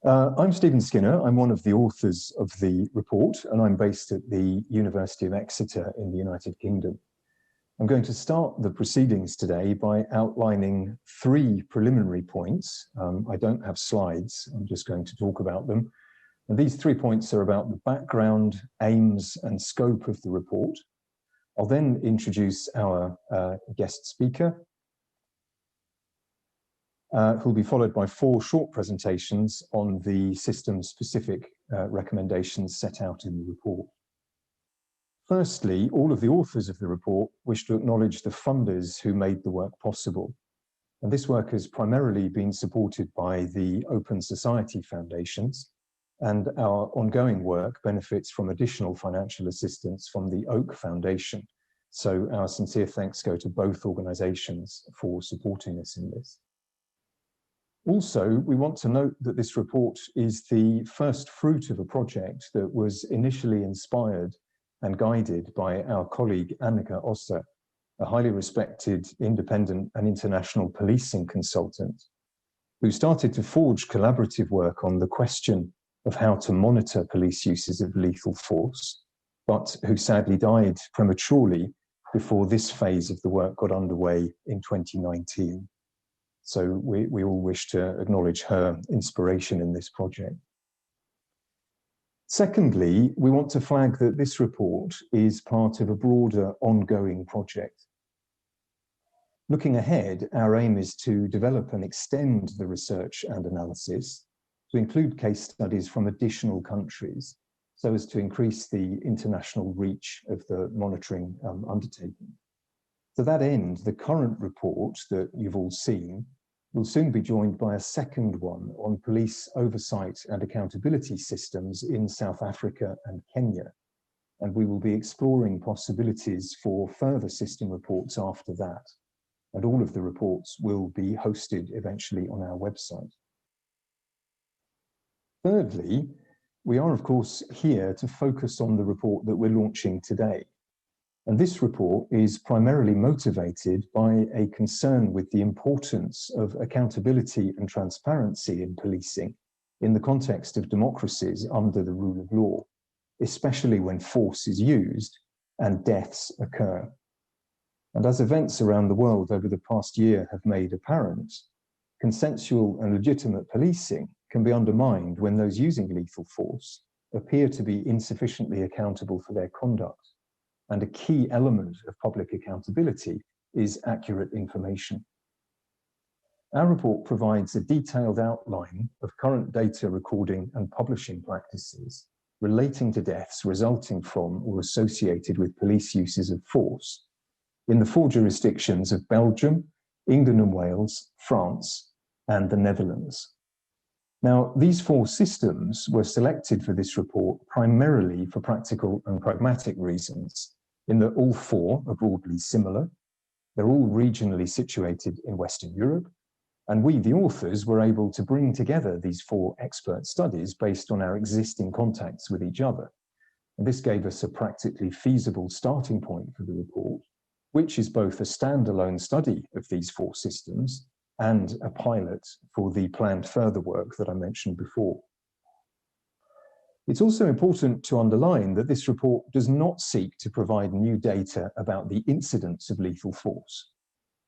I'm Stephen Skinner. I'm one of the authors of the report, and I'm based at the University of Exeter in the United Kingdom. I'm going to start the proceedings today by outlining 3 preliminary points. I don't have slides, I'm just going to talk about them. And these 3 points are about the background, aims, and scope of the report. I'll then introduce our guest speaker, who'll be followed by 4 short presentations on the system-specific recommendations set out in the report. Firstly, all of the authors of the report wish to acknowledge the funders who made the work possible. And this work has primarily been supported by the Open Society Foundations, and our ongoing work benefits from additional financial assistance from the Oak Foundation. So our sincere thanks go to both organisations for supporting us in this. Also, we want to note that this report is the first fruit of a project that was initially inspired and guided by our colleague Annika Oster, a highly respected, independent and international policing consultant, who started to forge collaborative work on the question of how to monitor police uses of lethal force, but who sadly died prematurely before this phase of the work got underway in 2019. So we all wish to acknowledge her inspiration in this project. Secondly, we want to flag that this report is part of a broader ongoing project. Looking ahead, our aim is to develop and extend the research and analysis to include case studies from additional countries, so as to increase the international reach of the monitoring undertaking. To that end, the current report that you've all seen will soon be joined by a second one on police oversight and accountability systems in South Africa and Kenya. And we will be exploring possibilities for further system reports after that. And all of the reports will be hosted eventually on our website. Thirdly, we are of course here to focus on the report that we're launching today. And this report is primarily motivated by a concern with the importance of accountability and transparency in policing in the context of democracies under the rule of law, especially when force is used and deaths occur. And as events around the world over the past year have made apparent, consensual and legitimate policing can be undermined when those using lethal force appear to be insufficiently accountable for their conduct. And a key element of public accountability is accurate information. Our report provides a detailed outline of current data recording and publishing practices relating to deaths resulting from or associated with police uses of force in the 4 jurisdictions of Belgium, England and Wales, France, and the Netherlands. Now, these 4 systems were selected for this report primarily for practical and pragmatic reasons, in that all 4 are broadly similar. They're all regionally situated in Western Europe, and we, the authors, were able to bring together these 4 expert studies based on our existing contacts with each other. And this gave us a practically feasible starting point for the report, which is both a standalone study of these 4 systems and a pilot for the planned further work that I mentioned before. It's also important to underline that this report does not seek to provide new data about the incidence of lethal force,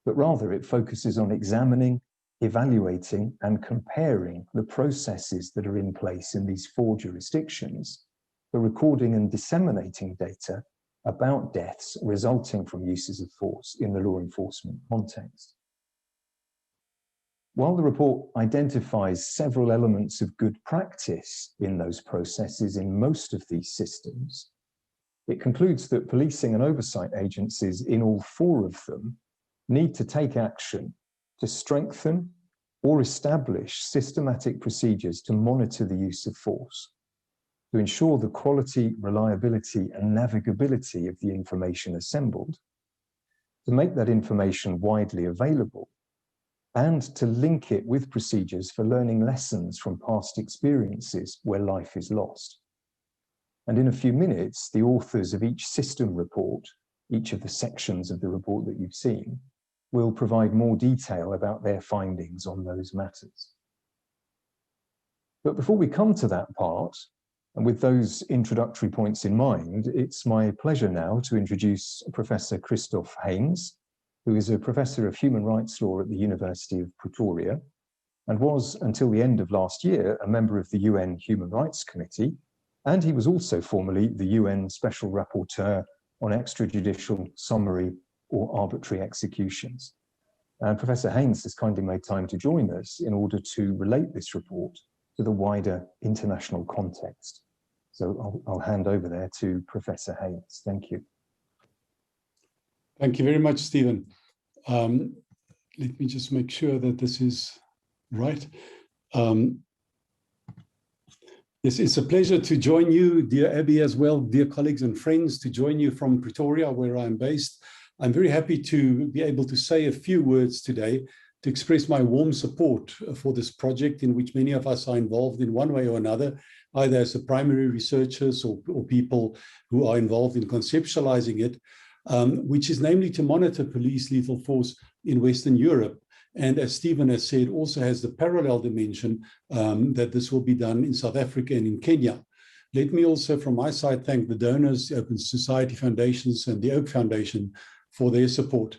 but rather it focuses on examining, evaluating, and comparing the processes that are in place in these 4 jurisdictions for recording and disseminating data about deaths resulting from uses of force in the law enforcement context. While the report identifies several elements of good practice in those processes in most of these systems, it concludes that policing and oversight agencies in all 4 of them need to take action to strengthen or establish systematic procedures to monitor the use of force, to ensure the quality, reliability, and navigability of the information assembled, to make that information widely available, and to link it with procedures for learning lessons from past experiences where life is lost. And in a few minutes, the authors of each system report, each of the sections of the report that you've seen, will provide more detail about their findings on those matters. But before we come to that part, and with those introductory points in mind, it's my pleasure now to introduce Professor Christof Heyns, who is a professor of human rights law at the University of Pretoria, and was, until the end of last year, a member of the UN Human Rights Committee, and he was also formerly the UN Special Rapporteur on extrajudicial, summary, or arbitrary executions. And Professor Heyns has kindly made time to join us in order to relate this report to the wider international context. So I'll hand over there to Professor Heyns. Thank you. Thank you very much, Stephen. Let me just make sure that this is right. Yes, it's a pleasure to join you, dear Abby, as well, dear colleagues and friends, to join you from Pretoria, where I'm based. I'm very happy to be able to say a few words today to express my warm support for this project, in which many of us are involved in one way or another, either as primary researchers or people who are involved in conceptualizing it, which is namely to monitor police lethal force in Western Europe. And as Stephen has said, also has the parallel dimension that this will be done in South Africa and in Kenya. Let me also, from my side, thank the donors, the Open Society Foundations and the Oak Foundation for their support.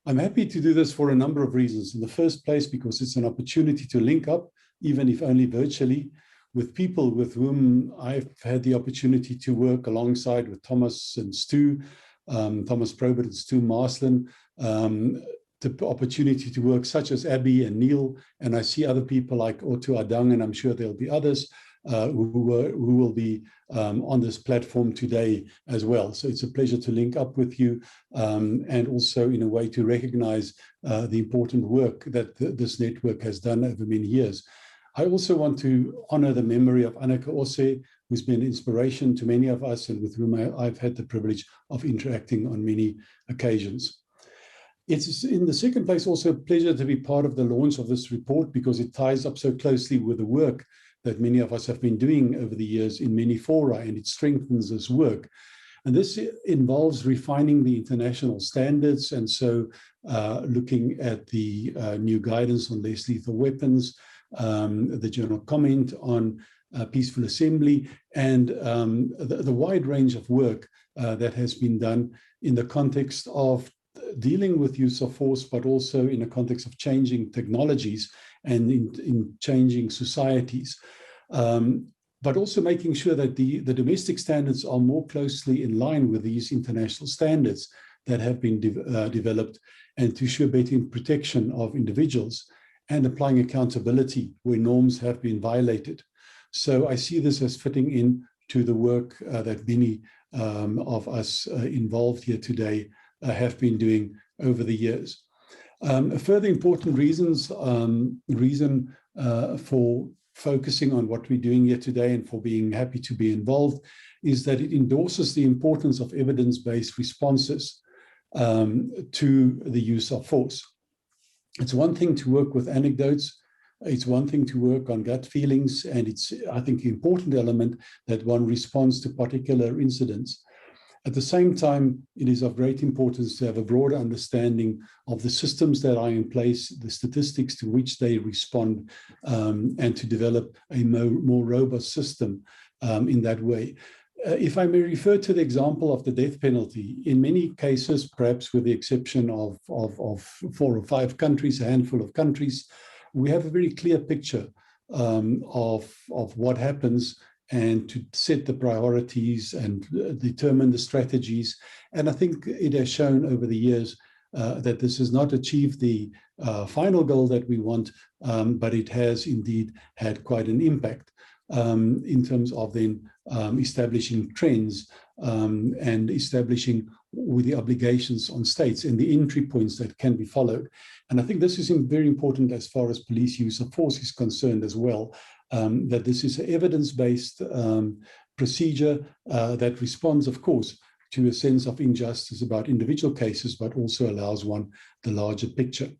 I'm happy to do this for a number of reasons. In the first place, because it's an opportunity to link up, even if only virtually, with people with whom I've had the opportunity to work alongside with Thomas and Stu, Thomas Probert and Stu Marleen, the opportunity to work such as Abby and Neil, and I see other people like Otto, Adang, and I'm sure there'll be others who will be on this platform today as well. So it's a pleasure to link up with you and also in a way to recognize the important work that this network has done over many years. I also want to honor the memory of Anneke Osse, who's been an inspiration to many of us and with whom I've had the privilege of interacting on many occasions. It's in the second place also a pleasure to be part of the launch of this report, because it ties up so closely with the work that many of us have been doing over the years in many fora, and it strengthens this work. And this involves refining the international standards, and so looking at the new guidance on less lethal weapons, the general comment on peaceful assembly, and the wide range of work that has been done in the context of dealing with use of force, but also in a context of changing technologies and in changing societies. But also making sure that the domestic standards are more closely in line with these international standards that have been developed, and to ensure better protection of individuals and applying accountability where norms have been violated. So I see this as fitting in to the work that many of us involved here today have been doing over the years. A further important reason for focusing on what we're doing here today and for being happy to be involved is that it endorses the importance of evidence-based responses to the use of force. It's one thing to work with anecdotes, it's one thing to work on gut feelings, and it's, I think, an important element that one responds to particular incidents. At the same time, it is of great importance to have a broader understanding of the systems that are in place, the statistics to which they respond, and to develop a more robust system in that way. If I may refer to the example of the death penalty, in many cases, perhaps with the exception of 4 or 5 countries, a handful of countries, we have a very clear picture of what happens, and to set the priorities and determine the strategies. And I think it has shown over the years that this has not achieved the final goal that we want, but it has indeed had quite an impact in terms of then establishing trends and establishing with the obligations on states and the entry points that can be followed. And I think this is very important as far as police use of force is concerned as well, that this is an evidence-based procedure that responds, of course, to a sense of injustice about individual cases, but also allows one the larger picture.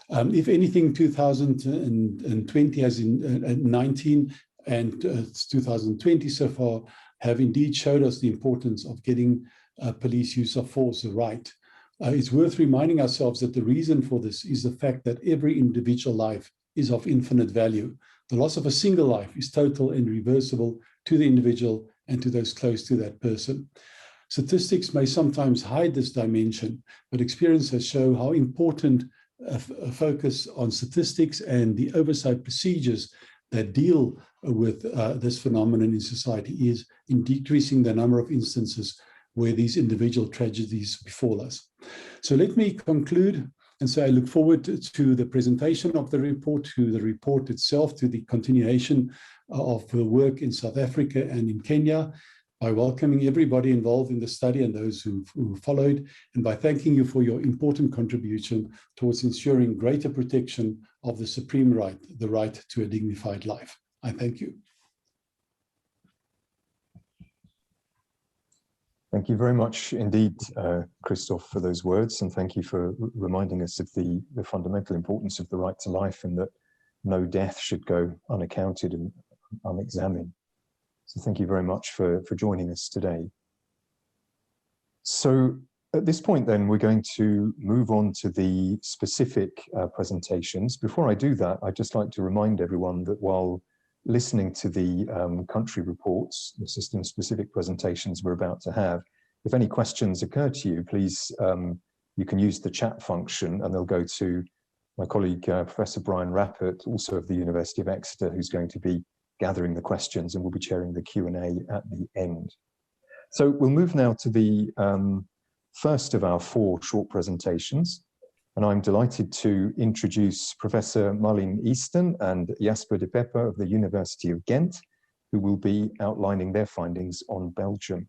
If anything, 2020 as in 19 and 2020 so far have indeed showed us the importance of getting police use of force right. It's worth reminding ourselves that the reason for this is the fact that every individual life is of infinite value. The loss of a single life is total and irreversible to the individual and to those close to that person. Statistics may sometimes hide this dimension, but experience has shown how important a focus on statistics and the oversight procedures that deal with this phenomenon in society is in decreasing the number of instances where these individual tragedies befall us. So let me conclude and say I look forward to the presentation of the report, to the report itself, to the continuation of the work in South Africa and in Kenya, by welcoming everybody involved in the study and those who followed, and by thanking you for your important contribution towards ensuring greater protection of the supreme right, the right to a dignified life. I thank you. Thank you very much indeed, Christof, for those words, and thank you for reminding us of the fundamental importance of the right to life and that no death should go unaccounted and unexamined. So thank you very much for joining us today. So at this point then, we're going to move on to the specific presentations. Before I do that, I'd just like to remind everyone that while listening to the country reports, the system-specific presentations we're about to have, if any questions occur to you, please, you can use the chat function and they'll go to my colleague, Professor Brian Rappert, also of the University of Exeter, who's going to be gathering the questions and we'll be chairing the Q&A at the end. So we'll move now to the first of our 4 short presentations. And I'm delighted to introduce Professor Marleen Easton and Jasper Paepe of the University of Ghent, who will be outlining their findings on Belgium.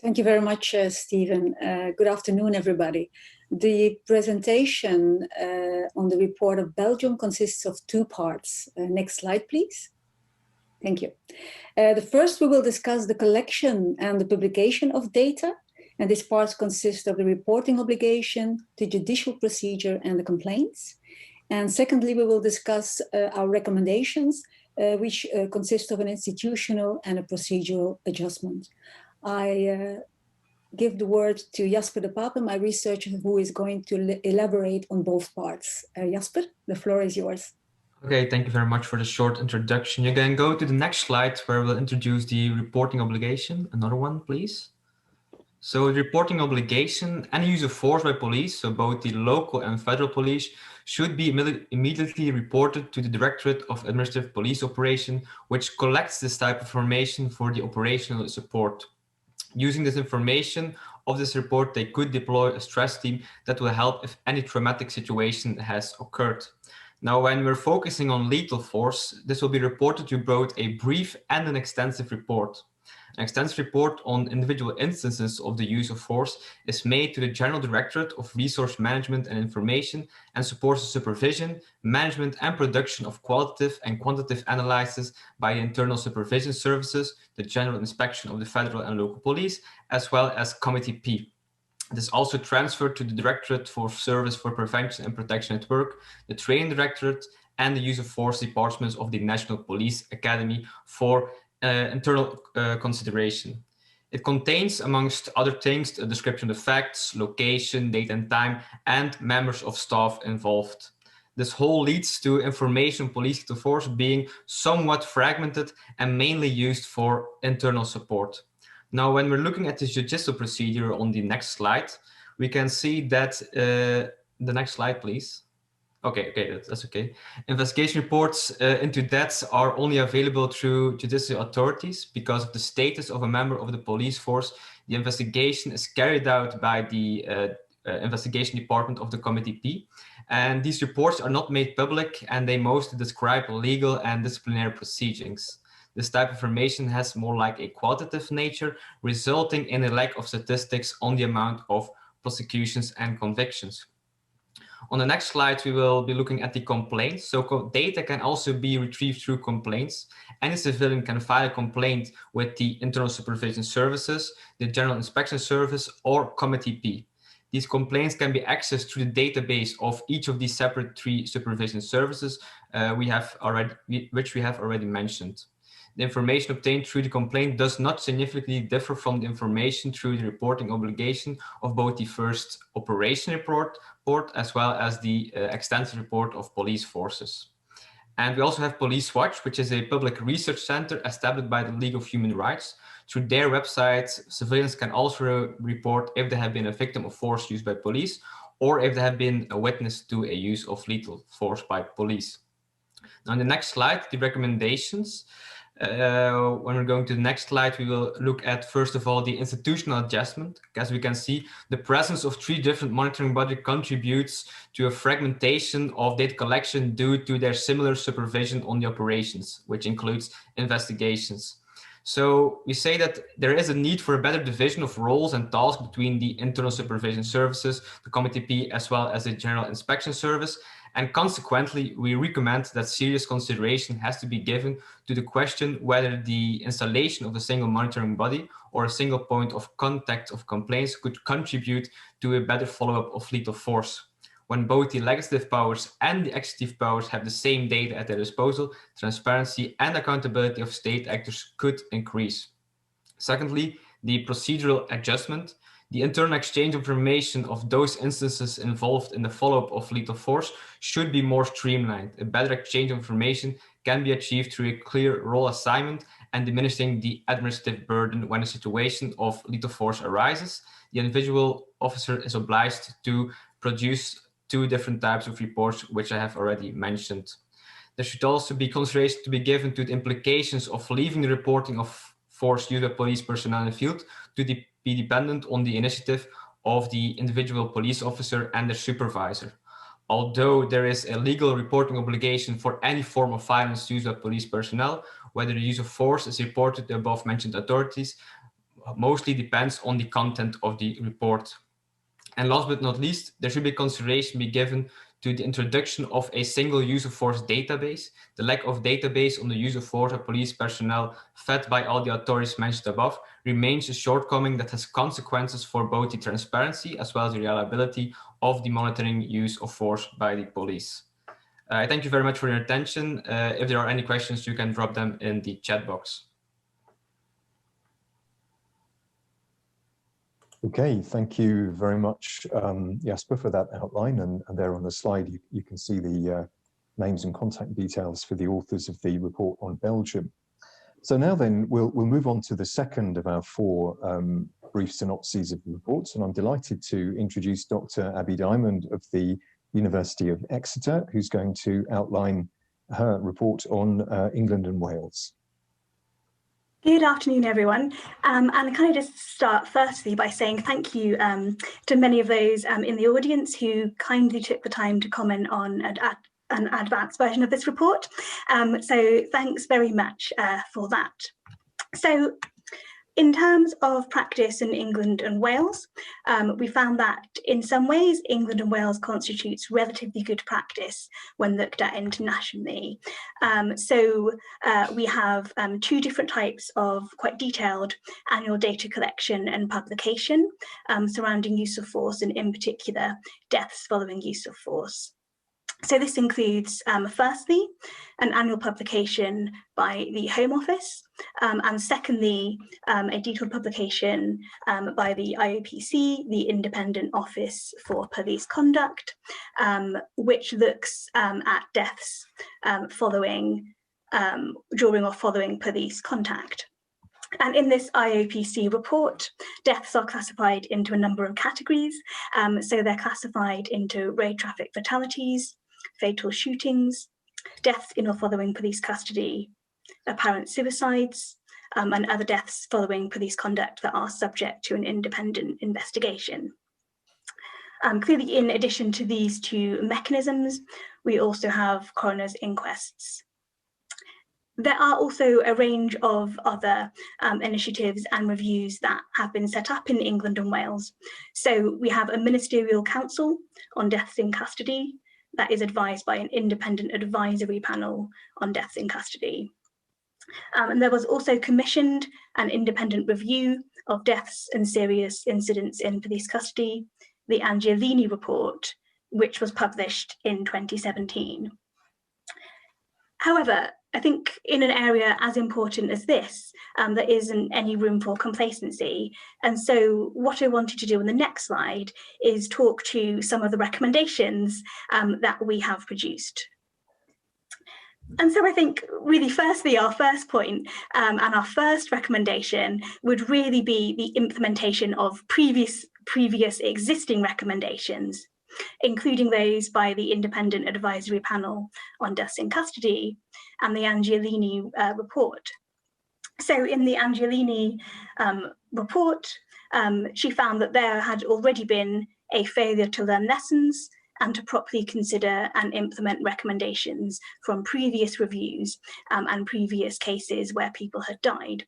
Thank you very much, Stephen. Good afternoon, everybody. The presentation on the report of Belgium consists of 2 parts. Next slide, please. Thank you. The first, we will discuss the collection and the publication of data. And this part consists of the reporting obligation, the judicial procedure, and the complaints. And secondly, we will discuss our recommendations, which consist of an institutional and a procedural adjustment. I give the word to Jasper Paepe, my researcher, who is going to elaborate on both parts. Jasper, the floor is yours. Okay, thank you very much for the short introduction. You can go to the next slide where we'll introduce the reporting obligation. Another one, please. So the reporting obligation, any use of force by police, so both the local and federal police, should be immediately reported to the Directorate of Administrative Police Operation, which collects this type of information for the operational support. Using this information of this report, they could deploy a stress team that will help if any traumatic situation has occurred. Now, when we're focusing on lethal force, this will be reported to both a brief and an extensive report. An extensive report on individual instances of the use of force is made to the General Directorate of Resource Management and Information and supports the supervision, management and production of qualitative and quantitative analysis by the Internal Supervision Services, the General Inspection of the Federal and Local Police, as well as Committee P. This is also transferred to the Directorate for Service for Prevention and Protection at Work, the Training Directorate, and the Use of Force departments of the National Police Academy for internal consideration. It contains, amongst other things, a description of facts, location, date and time, and members of staff involved. This whole leads to information police to force being somewhat fragmented and mainly used for internal support. Now, when we're looking at the judicial procedure on the next slide, we can see that, the next slide, please. Okay, that's okay. Investigation reports into deaths are only available through judicial authorities because of the status of a member of the police force. The investigation is carried out by the investigation department of the Committee P. And these reports are not made public and they mostly describe legal and disciplinary proceedings. This type of information has more like a qualitative nature, resulting in a lack of statistics on the amount of prosecutions and convictions. On the next slide, we will be looking at the complaints. So data can also be retrieved through complaints. Any civilian can file a complaint with the Internal Supervision Services, the General Inspection Service, or Committee P. These complaints can be accessed through the database of each of these separate 3 supervision services which we have already mentioned. The information obtained through the complaint does not significantly differ from the information through the reporting obligation of both the first operation report as well as the extensive report of police forces. And we also have Police Watch, which is a public research center established by the League of Human Rights. Through their website, civilians can also report if they have been a victim of force used by police, or if they have been a witness to a use of lethal force by police. Now, on the next slide, the recommendations. When we're going to the next slide, we will look at, first of all, the institutional adjustment. As we can see, the presence of 3 different monitoring bodies contributes to a fragmentation of data collection due to their similar supervision on the operations, which includes investigations. So we say that there is a need for a better division of roles and tasks between the internal supervision services, the Committee, as well as the General Inspection Service. And consequently, we recommend that serious consideration has to be given to the question whether the installation of a single monitoring body or a single point of contact of complaints could contribute to a better follow-up of lethal force. When both the legislative powers and the executive powers have the same data at their disposal, transparency and accountability of state actors could increase. Secondly, the procedural adjustment. The internal exchange of information of those instances involved in the follow-up of lethal force should be more streamlined. A better exchange of information can be achieved through a clear role assignment and diminishing the administrative burden when a situation of lethal force arises. The individual officer is obliged to produce 2 different types of reports, which I have already mentioned. There should also be consideration to be given to the implications of leaving the reporting of force used by police personnel in the field to be dependent on the initiative of the individual police officer and their supervisor. Although there is a legal reporting obligation for any form of violence used by police personnel, whether the use of force is reported to above mentioned authorities mostly depends on the content of the report. And last but not least, there should be consideration be given to the introduction of a single use of force database. The lack of database on the use of force of police personnel fed by all the authorities mentioned above remains a shortcoming that has consequences for both the transparency as well as the reliability of the monitoring use of force by the police. I thank you very much for your attention. If there are any questions, you can drop them in the chat box. Okay, thank you very much, Jasper, for that outline. And there on the slide, you can see the names and contact details for the authors of the report on Belgium. So now then, we'll move on to the second of our 4 brief synopses of the reports. And I'm delighted to introduce Dr. Abby Dymond of the University of Exeter, who's going to outline her report on England and Wales. Good afternoon, everyone. And can I just start firstly by saying thank you to many of those in the audience who kindly took the time to comment on an advanced version of this report. So thanks very much for that. So in terms of practice in England and Wales, we found that in some ways, England and Wales constitutes relatively good practice when looked at internationally. So we have 2 different types of quite detailed annual data collection and publication surrounding use of force, and in particular, deaths following use of force. So this includes, firstly, an annual publication by the Home Office, and secondly, a detailed publication by the IOPC, the Independent Office for Police Conduct, which looks at deaths during or following police contact. And in this IOPC report, deaths are classified into a number of categories. So they're classified into road traffic fatalities, fatal shootings, deaths in or following police custody, apparent suicides, and other deaths following police conduct that are subject to an independent investigation. Clearly, in addition to these 2 mechanisms, we also have coroner's inquests. There are also a range of other initiatives and reviews that have been set up in England and Wales. So we have a ministerial council on deaths in custody that is advised by an independent advisory panel on deaths in custody. And there was also commissioned an independent review of deaths and serious incidents in police custody, the Angelini report, which was published in 2017. However, I think in an area as important as this, there isn't any room for complacency. And so what I wanted to do in the next slide is talk to some of the recommendations that we have produced. And so I think really firstly, our first point and our first recommendation would really be the implementation of previous existing recommendations, including those by the Independent Advisory Panel on Deaths in Custody and the Angiolini report. So in the Angiolini report, she found that there had already been a failure to learn lessons and to properly consider and implement recommendations from previous reviews and previous cases where people had died.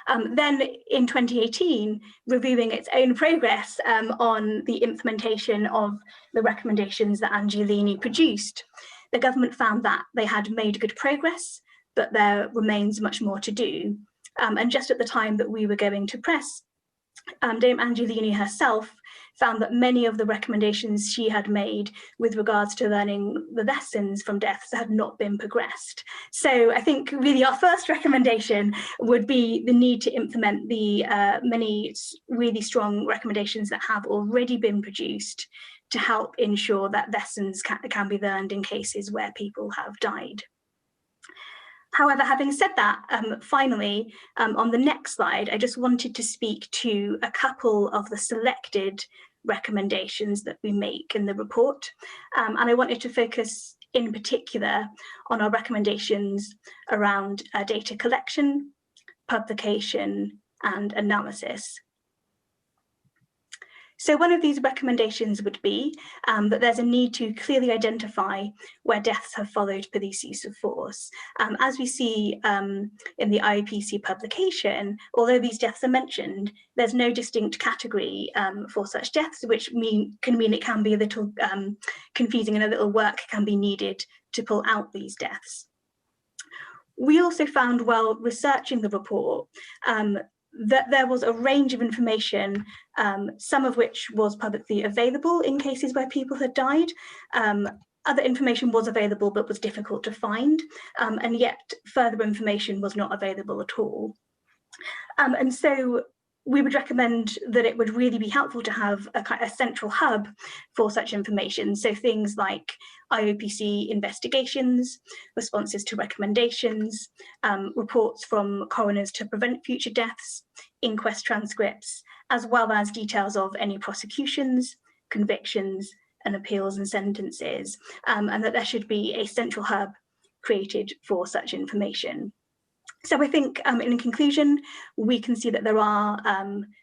Then in 2018, reviewing its own progress on the implementation of the recommendations that Angiolini produced, the government found that they had made good progress, but there remains much more to do. And just at the time that we were going to press, Dame Angiolini herself found that many of the recommendations she had made with regards to learning the lessons from deaths had not been progressed. So I think really our first recommendation would be the need to implement the many really strong recommendations that have already been produced to help ensure that lessons can be learned in cases where people have died. However, having said that, finally, on the next slide, I just wanted to speak to a couple of the selected recommendations that we make in the report. And I wanted to focus in particular on our recommendations around data collection, publication, and analysis. So one of these recommendations would be that there's a need to clearly identify where deaths have followed police use of force. As we see in the IOPC publication, although these deaths are mentioned, there's no distinct category for such deaths, which can mean it can be a little confusing and a little work can be needed to pull out these deaths. We also found while researching the report that there was a range of information, some of which was publicly available in cases where people had died. Other information was available but was difficult to find, and yet further information was not available at all. And so we would recommend that it would really be helpful to have a central hub for such information. So things like IOPC investigations, responses to recommendations, reports from coroners to prevent future deaths, inquest transcripts, as well as details of any prosecutions, convictions, and appeals and sentences, and that there should be a central hub created for such information. So I think in conclusion, we can see that there are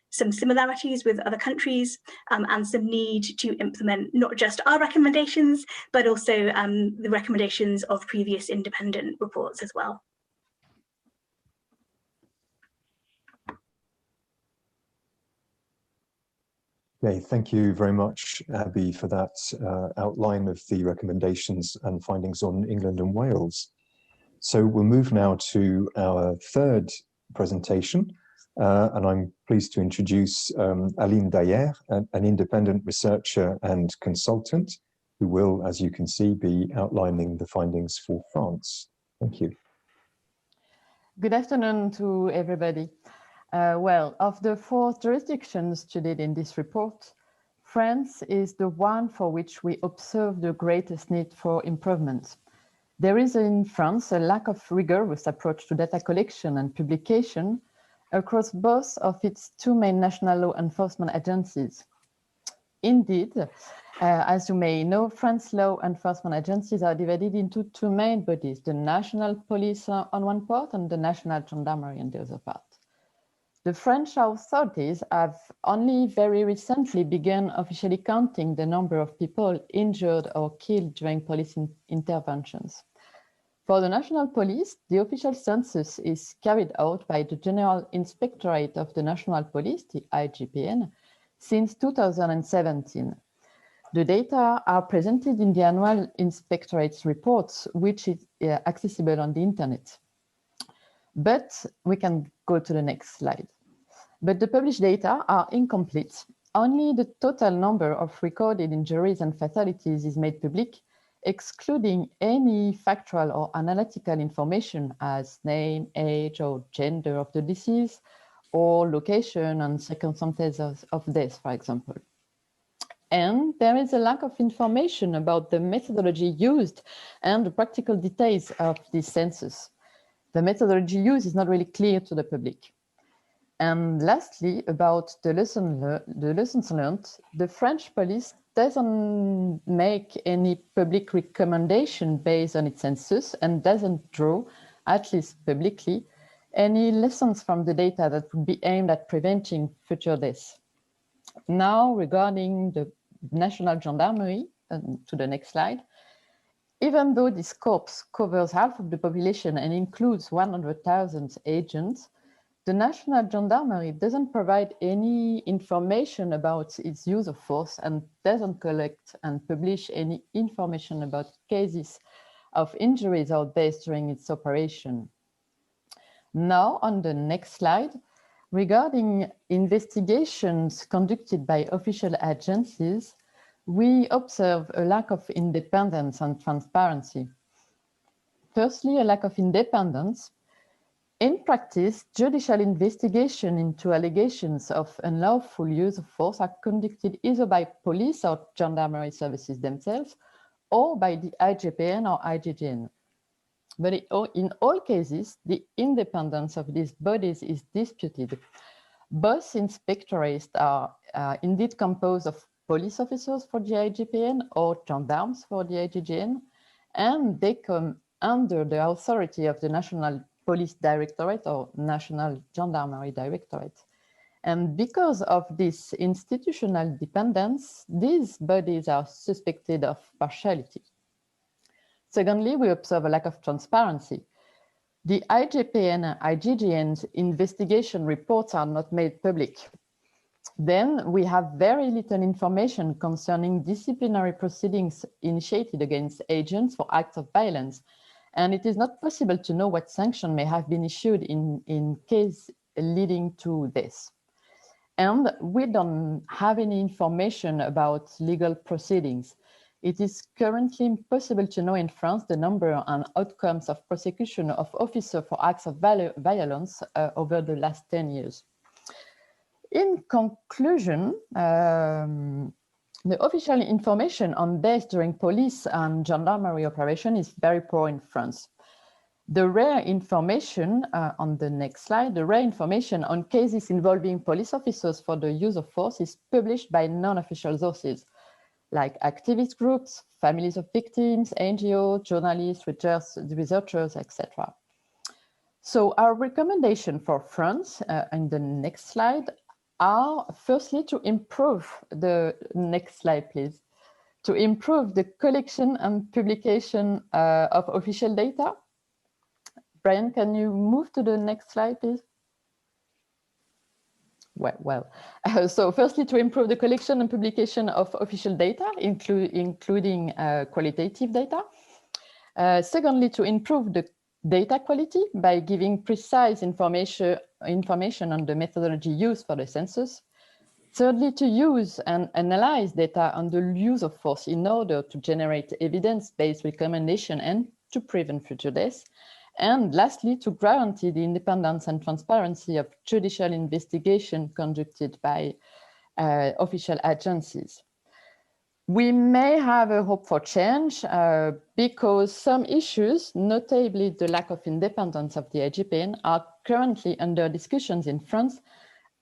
some similarities with other countries and some need to implement not just our recommendations, but also the recommendations of previous independent reports as well. Okay, thank you very much, Abby, for that outline of the recommendations and findings on England and Wales. So we'll move now to our third presentation, and I'm pleased to introduce Aline Daillère, an independent researcher and consultant, who will, as you can see, be outlining the findings for France. Thank you. Good afternoon to everybody. Well, of the 4 jurisdictions studied in this report, France is the one for which we observe the greatest need for improvement. There is in France a lack of rigorous approach to data collection and publication across both of its 2 main national law enforcement agencies. Indeed, as you may know, France's law enforcement agencies are divided into 2 main bodies, the National Police on one part and the National Gendarmerie on the other part. The French authorities have only very recently begun officially counting the number of people injured or killed during police interventions. For the National Police, the official census is carried out by the General Inspectorate of the National Police, the IGPN, since 2017. The data are presented in the annual Inspectorate's reports, which is accessible on the internet. But we can go to the next slide. But the published data are incomplete. Only the total number of recorded injuries and fatalities is made public, excluding any factual or analytical information as name, age, or gender of the deceased, or location and circumstances of death, for example. And there is a lack of information about the methodology used and the practical details of this census. The methodology used is not really clear to the public. And lastly, about the lessons learned, the French police doesn't make any public recommendation based on its census and doesn't draw, at least publicly, any lessons from the data that would be aimed at preventing future deaths. Now, regarding the National Gendarmerie, to the next slide, even though this corps covers half of the population and includes 100,000 agents, the National Gendarmerie doesn't provide any information about its use of force and doesn't collect and publish any information about cases of injuries or deaths during its operation. Now, on the next slide, regarding investigations conducted by official agencies, we observe a lack of independence and transparency. Firstly, a lack of independence. In practice, judicial investigation into allegations of unlawful use of force are conducted either by police or gendarmerie services themselves or by the IGPN or IGGN. But in all cases, the independence of these bodies is disputed. Both inspectorates are indeed composed of police officers for the IGPN or gendarmes for the IGGN, and they come under the authority of the National Police Directorate or National Gendarmerie Directorate. And because of this institutional dependence, these bodies are suspected of partiality. Secondly, we observe a lack of transparency. The IGPN and IGGN's investigation reports are not made public. Then we have very little information concerning disciplinary proceedings initiated against agents for acts of violence. And it is not possible to know what sanction may have been issued in case leading to this. And we don't have any information about legal proceedings. It is currently impossible to know in France the number and outcomes of prosecution of officers for acts of violence over the last 10 years. In conclusion, the official information on deaths during police and gendarmerie operation is very poor in France. The rare information on the next slide, the rare information on cases involving police officers for the use of force is published by non-official sources, like activist groups, families of victims, NGOs, journalists, researchers, etc. So our recommendation for France, in the next slide, are firstly to improve the next slide, please, to improve the collection and publication of official data. Brian, can you move to the next slide, please? So firstly, to improve the collection and publication of official data, including qualitative data. Secondly, to improve the data quality by giving precise information on the methodology used for the census. Thirdly, to use and analyze data on the use of force in order to generate evidence-based recommendation and to prevent future deaths. And lastly, to guarantee the independence and transparency of judicial investigation conducted by official agencies. We may have a hope for change because some issues, notably the lack of independence of the IGPN, are currently under discussions in France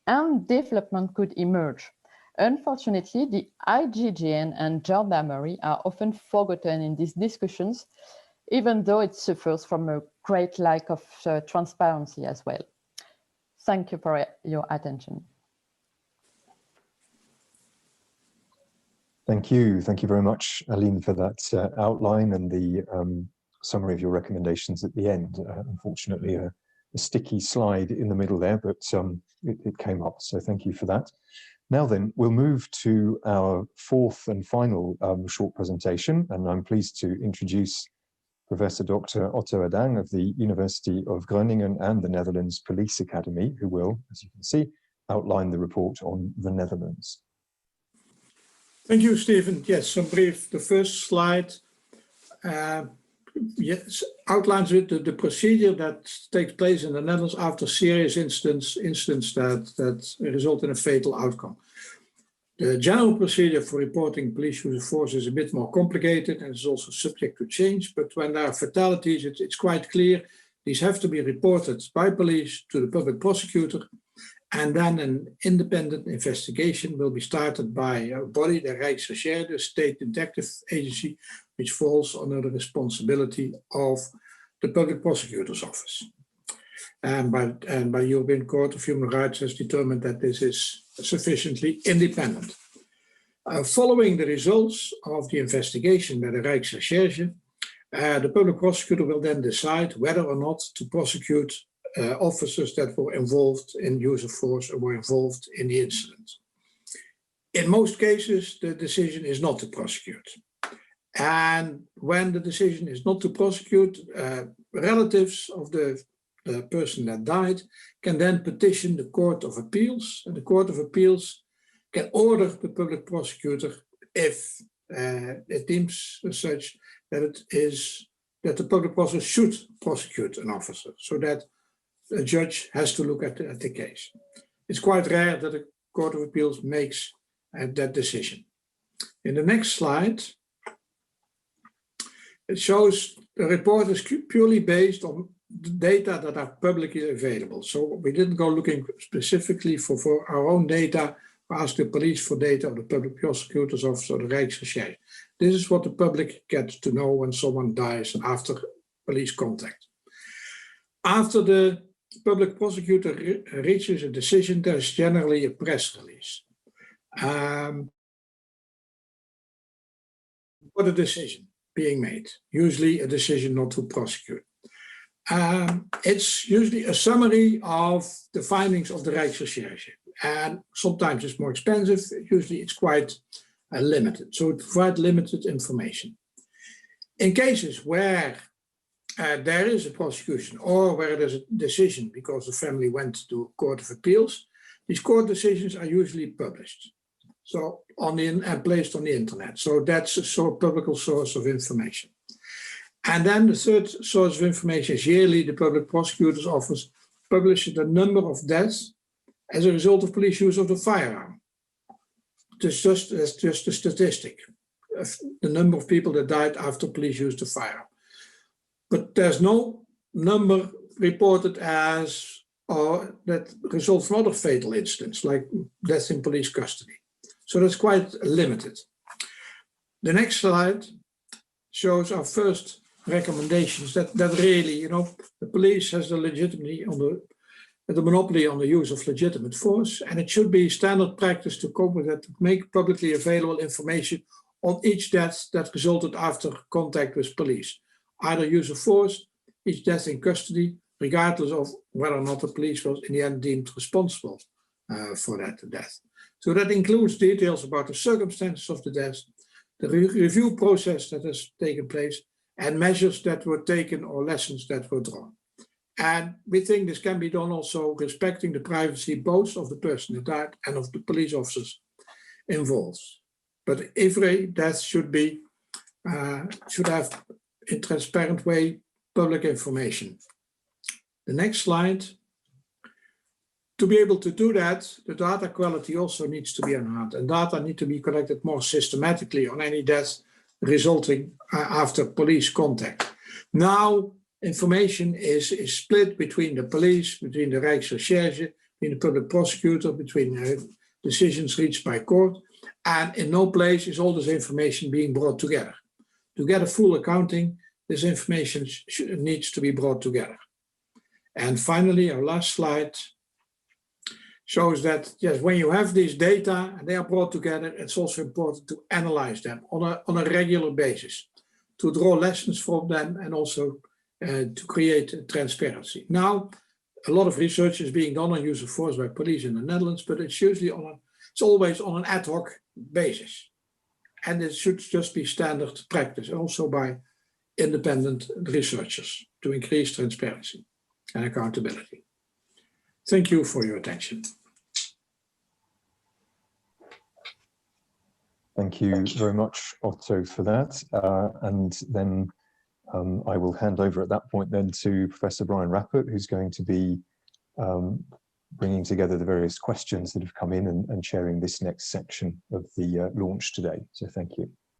and development could emerge. Unfortunately, the IGGN and gendarmerie are often forgotten in these discussions, even though it suffers from a great lack of transparency as well. Thank you for your attention. Thank you very much, Aline, for that outline and the summary of your recommendations at the end. Unfortunately, a sticky slide in the middle there, but it came up, so thank you for that. Now then, we'll move to our fourth and final short presentation, and I'm pleased to introduce Professor Dr. Otto Adang of the University of Groningen and the Netherlands Police Academy, who will, as you can see, outline the report on the Netherlands. Thank you, Stephen. Yes, some brief. The first slide outlines the procedure that takes place in the Netherlands after serious incidents that result in a fatal outcome. The general procedure for reporting police use of force is a bit more complicated and is also subject to change, but when there are fatalities, it's quite clear. These have to be reported by police to the public prosecutor, and then an independent investigation will be started by a body, the Rijksrecherche, the state detective agency, which falls under the responsibility of the public prosecutor's office. And by European Court of Human Rights has determined that this is sufficiently independent. Following the results of the investigation by the Rijksrecherche, the public prosecutor will then decide whether or not to prosecute officers that were involved in use of force or were involved in the incident. In most cases, the decision is not to prosecute. And when the decision is not to prosecute, relatives of the person that died can then petition the Court of Appeals, and the Court of Appeals can order the public prosecutor, if it deems as such that the public prosecutor should prosecute an officer, so that a judge has to look at the case. It's quite rare that the Court of Appeals makes that decision. In the next slide, it shows the report is purely based on the data that are publicly available. So we didn't go looking specifically for our own data, or ask the police for data or the public prosecutor's office or the Rijksrecherche. This is what the public gets to know when someone dies after police contact. After the public prosecutor reaches a decision, there's generally a press release. For the decision being made, usually a decision not to prosecute. It's usually a summary of the findings of the Rijksrecherche, and sometimes it's more expensive. Usually it's quite limited, so it provides limited information. In cases where there is a prosecution or where there's a decision because the family went to a Court of Appeals, these court decisions are usually published, so and placed on the internet. So that's a public source of information. And then the third source of information is yearly the public prosecutor's office publishes the number of deaths as a result of police use of the firearm. It's just a statistic of the number of people that died after police used the firearm. But there's no number reported as or that result from other fatal incidents like deaths in police custody. So that's quite limited. The next slide shows our first recommendations that really, the police has the legitimacy on the monopoly on the use of legitimate force, and it should be standard practice to cope with that, to make publicly available information on each death that resulted after contact with police, either use of force, each death in custody, regardless of whether or not the police was in the end deemed responsible for that death. So that includes details about the circumstances of the death, the review process that has taken place, and measures that were taken or lessons that were drawn. And we think this can be done also respecting the privacy both of the person who died and of the police officers involved. But every death should have in transparent way public information. The next slide. To be able to do that, the data quality also needs to be enhanced, and data need to be collected more systematically on any deaths resulting after police contact. Now, information is split between the police, between the Rijksrecherche, between the public prosecutor, between decisions reached by court, and in no place is all this information being brought together. To get a full accounting, this information needs to be brought together. And finally, our last slide shows that, yes, when you have these data and they are brought together, it's also important to analyze them on a regular basis, to draw lessons from them, and also to create transparency. Now, a lot of research is being done on use of force by police in the Netherlands, but it's usually it's always on an ad hoc basis. And it should just be standard practice, also by independent researchers, to increase transparency and accountability. Thank you for your attention. Thank you very much, Otto, for that. And then I will hand over at that point then to Professor Brian Rappert, who's going to be bringing together the various questions that have come in and sharing this next section of the launch today. So thank you.